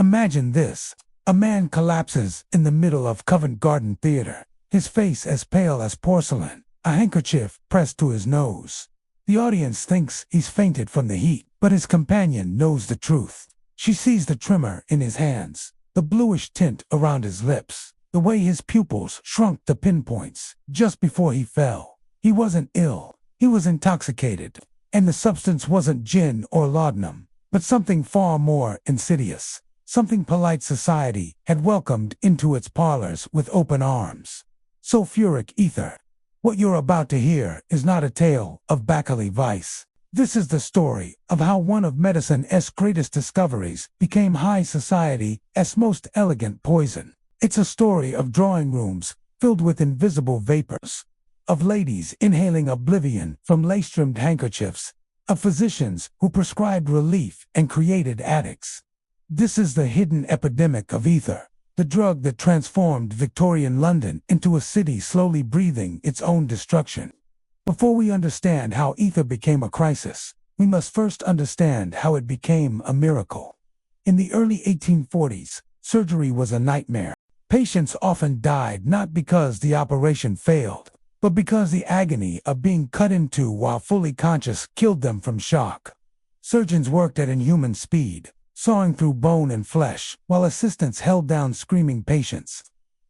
Imagine this. A man collapses in the middle of Covent Garden Theatre, his face as pale as porcelain, a handkerchief pressed to his nose. The audience thinks he's fainted from the heat, but his companion knows the truth. She sees the tremor in his hands, the bluish tint around his lips, the way his pupils shrunk to pinpoints just before he fell. He wasn't ill, he was intoxicated, and the substance wasn't gin or laudanum, but something far more insidious, something polite society had welcomed into its parlors with open arms. Sulfuric ether. What you're about to hear is not a tale of Bacchally vice. This is the story of how one of medicine's greatest discoveries became high society's most elegant poison. It's a story of drawing rooms filled with invisible vapors, of ladies inhaling oblivion from lace-trimmed handkerchiefs, of physicians who prescribed relief and created addicts. This is the hidden epidemic of ether, the drug that transformed Victorian London into a city slowly breathing its own destruction. Before we understand how ether became a crisis, we must first understand how it became a miracle. In the early 1840s, surgery was a nightmare. Patients often died not because the operation failed, but because the agony of being cut into while fully conscious killed them from shock. Surgeons worked at inhuman speed, sawing through bone and flesh, while assistants held down screaming patients.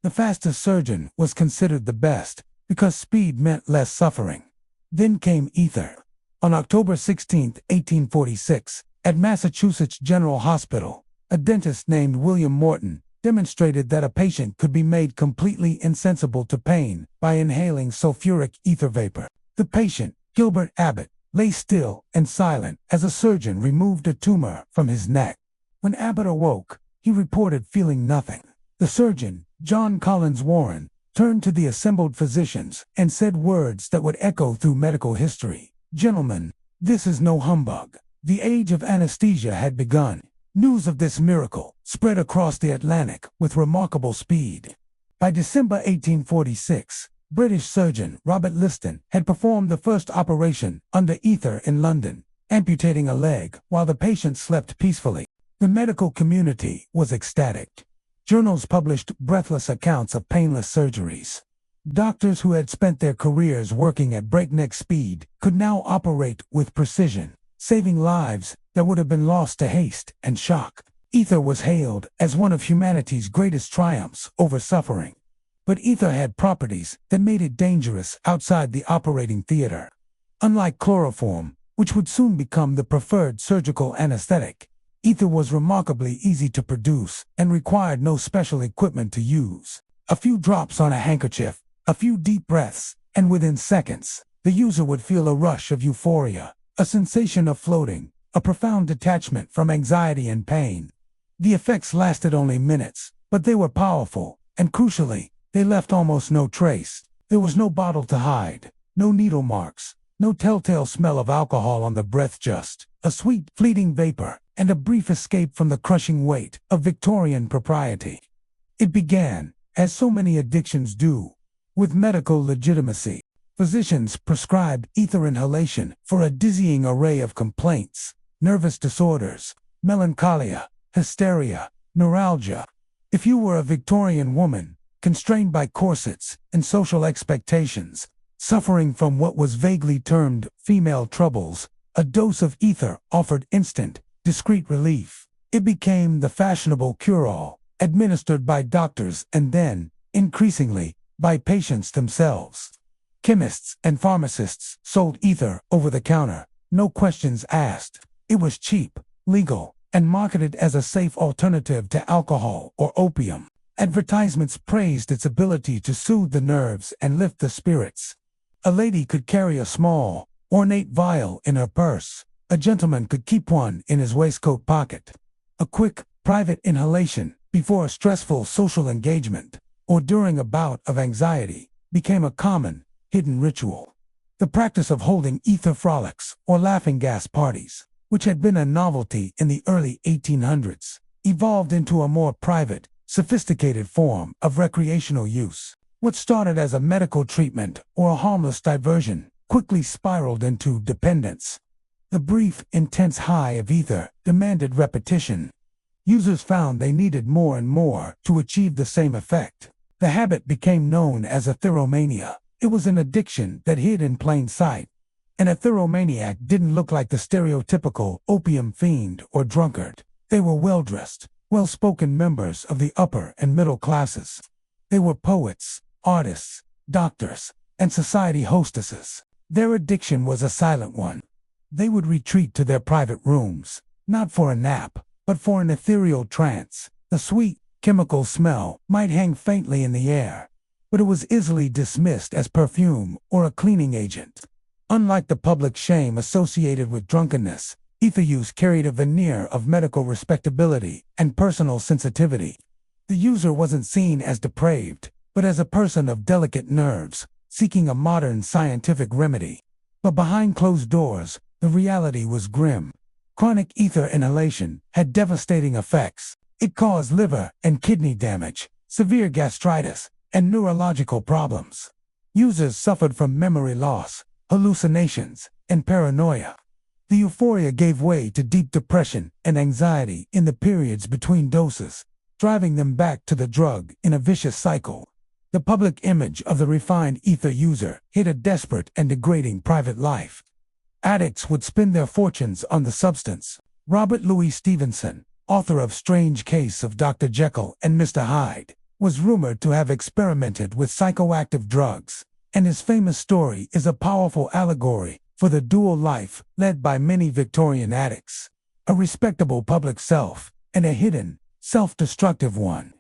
The fastest surgeon was considered the best, because speed meant less suffering. Then came ether. On October 16, 1846, at Massachusetts General Hospital, a dentist named William Morton demonstrated that a patient could be made completely insensible to pain by inhaling sulfuric ether vapor. The patient, Gilbert Abbott, lay still and silent as a surgeon removed a tumor from his neck. When Abbott awoke, he reported feeling nothing. The surgeon, John Collins Warren, turned to the assembled physicians and said words that would echo through medical history. "Gentlemen, this is no humbug. The age of anesthesia had begun." News of this miracle spread across the Atlantic with remarkable speed. By December 1846, British surgeon Robert Liston had performed the first operation under ether in London, amputating a leg while the patient slept peacefully. The medical community was ecstatic. Journals published breathless accounts of painless surgeries. Doctors who had spent their careers working at breakneck speed could now operate with precision, saving lives that would have been lost to haste and shock. Ether was hailed as one of humanity's greatest triumphs over suffering. But ether had properties that made it dangerous outside the operating theater. Unlike chloroform, which would soon become the preferred surgical anesthetic, ether was remarkably easy to produce and required no special equipment to use. A few drops on a handkerchief, a few deep breaths, and within seconds, the user would feel a rush of euphoria, a sensation of floating, a profound detachment from anxiety and pain. The effects lasted only minutes, but they were powerful, and crucially, they left almost no trace. There was no bottle to hide, no needle marks, no telltale smell of alcohol on the breath, just a sweet, fleeting vapor, and a brief escape from the crushing weight of Victorian propriety. It began, as so many addictions do, with medical legitimacy. Physicians prescribed ether inhalation for a dizzying array of complaints: nervous disorders, melancholia, hysteria, neuralgia. If you were a Victorian woman, constrained by corsets and social expectations, suffering from what was vaguely termed female troubles, a dose of ether offered instant, discreet relief. It became the fashionable cure-all, administered by doctors and then, increasingly, by patients themselves. Chemists and pharmacists sold ether over the counter, no questions asked. It was cheap, legal, and marketed as a safe alternative to alcohol or opium. Advertisements praised its ability to soothe the nerves and lift the spirits. A lady could carry a small, ornate vial in her purse. A gentleman could keep one in his waistcoat pocket. A quick, private inhalation before a stressful social engagement or during a bout of anxiety became a common, hidden ritual. The practice of holding ether frolics or laughing gas parties, which had been a novelty in the early 1800s, evolved into a more private, sophisticated form of recreational use. What started as a medical treatment or a harmless diversion quickly spiraled into dependence. The brief, intense high of ether demanded repetition. Users found they needed more and more to achieve the same effect. The habit became known as ethereomania. It was an addiction that hid in plain sight. An ethereomaniac didn't look like the stereotypical opium fiend or drunkard. They were well-dressed, well-spoken members of the upper and middle classes. They were poets, artists, doctors, and society hostesses. Their addiction was a silent one. They would retreat to their private rooms, not for a nap, but for an ethereal trance. The sweet, chemical smell might hang faintly in the air, but it was easily dismissed as perfume or a cleaning agent. Unlike the public shame associated with drunkenness, ether use carried a veneer of medical respectability and personal sensitivity. The user wasn't seen as depraved, but as a person of delicate nerves, seeking a modern scientific remedy. But behind closed doors, the reality was grim. Chronic ether inhalation had devastating effects. It caused liver and kidney damage, severe gastritis, and neurological problems. Users suffered from memory loss, hallucinations, and paranoia. The euphoria gave way to deep depression and anxiety in the periods between doses, driving them back to the drug in a vicious cycle. The public image of the refined ether user hid a desperate and degrading private life. Addicts would spend their fortunes on the substance. Robert Louis Stevenson, author of Strange Case of Dr. Jekyll and Mr. Hyde, was rumored to have experimented with psychoactive drugs, and his famous story is a powerful allegory for the dual life led by many Victorian addicts, a respectable public self and a hidden, self-destructive one.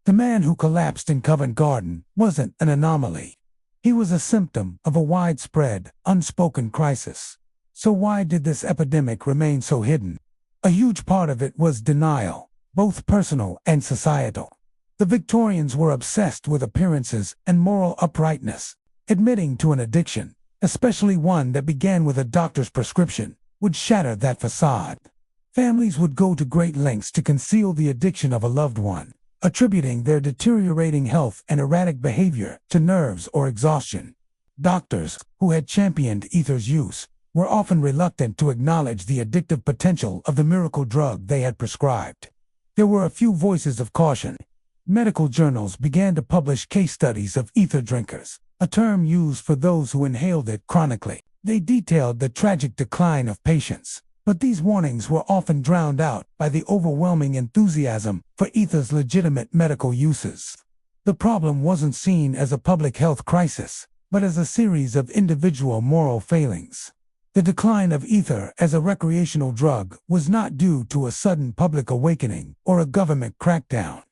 The man who collapsed in Covent Garden wasn't an anomaly. He was a symptom of a widespread, unspoken crisis. So why did this epidemic remain so hidden? A huge part of it was denial, both personal and societal. The Victorians were obsessed with appearances and moral uprightness. Admitting to an addiction, especially one that began with a doctor's prescription, would shatter that facade. Families would go to great lengths to conceal the addiction of a loved one, attributing their deteriorating health and erratic behavior to nerves or exhaustion. Doctors, who had championed ether's use, were often reluctant to acknowledge the addictive potential of the miracle drug they had prescribed. There were a few voices of caution. Medical journals began to publish case studies of ether drinkers, a term used for those who inhaled it chronically. They detailed the tragic decline of patients, but these warnings were often drowned out by the overwhelming enthusiasm for ether's legitimate medical uses. The problem wasn't seen as a public health crisis, but as a series of individual moral failings. The decline of ether as a recreational drug was not due to a sudden public awakening or a government crackdown.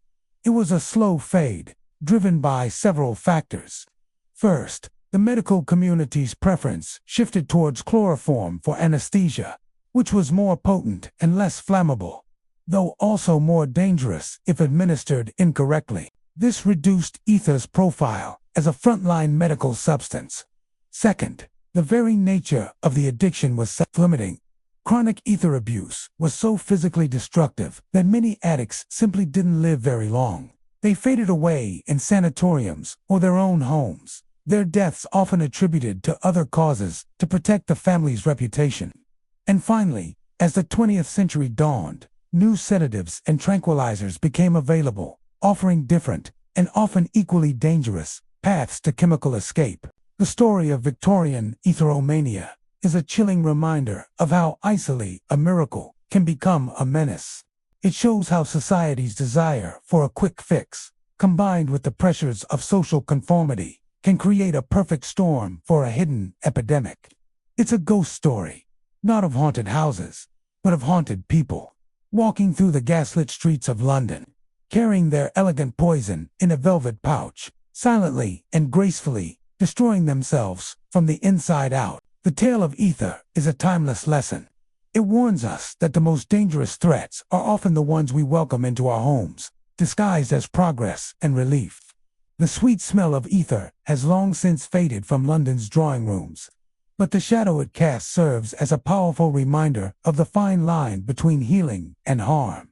It was a slow fade, driven by several factors. First, the medical community's preference shifted towards chloroform for anesthesia, which was more potent and less flammable, though also more dangerous if administered incorrectly. This reduced ether's profile as a frontline medical substance. Second, the very nature of the addiction was self-limiting. Chronic ether abuse was so physically destructive that many addicts simply didn't live very long. They faded away in sanatoriums or their own homes, their deaths often attributed to other causes to protect the family's reputation. And finally, as the 20th century dawned, new sedatives and tranquilizers became available, offering different, and often equally dangerous, paths to chemical escape. The story of Victorian etheromania is a chilling reminder of how easily a miracle can become a menace. It shows how society's desire for a quick fix, combined with the pressures of social conformity, can create a perfect storm for a hidden epidemic. It's a ghost story, not of haunted houses, but of haunted people, walking through the gaslit streets of London, carrying their elegant poison in a velvet pouch, silently and gracefully destroying themselves from the inside out. The tale of ether is a timeless lesson. It warns us that the most dangerous threats are often the ones we welcome into our homes, disguised as progress and relief. The sweet smell of ether has long since faded from London's drawing rooms, but the shadow it casts serves as a powerful reminder of the fine line between healing and harm.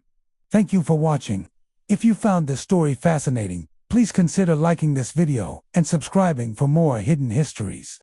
Thank you for watching. If you found this story fascinating, please consider liking this video and subscribing for more hidden histories.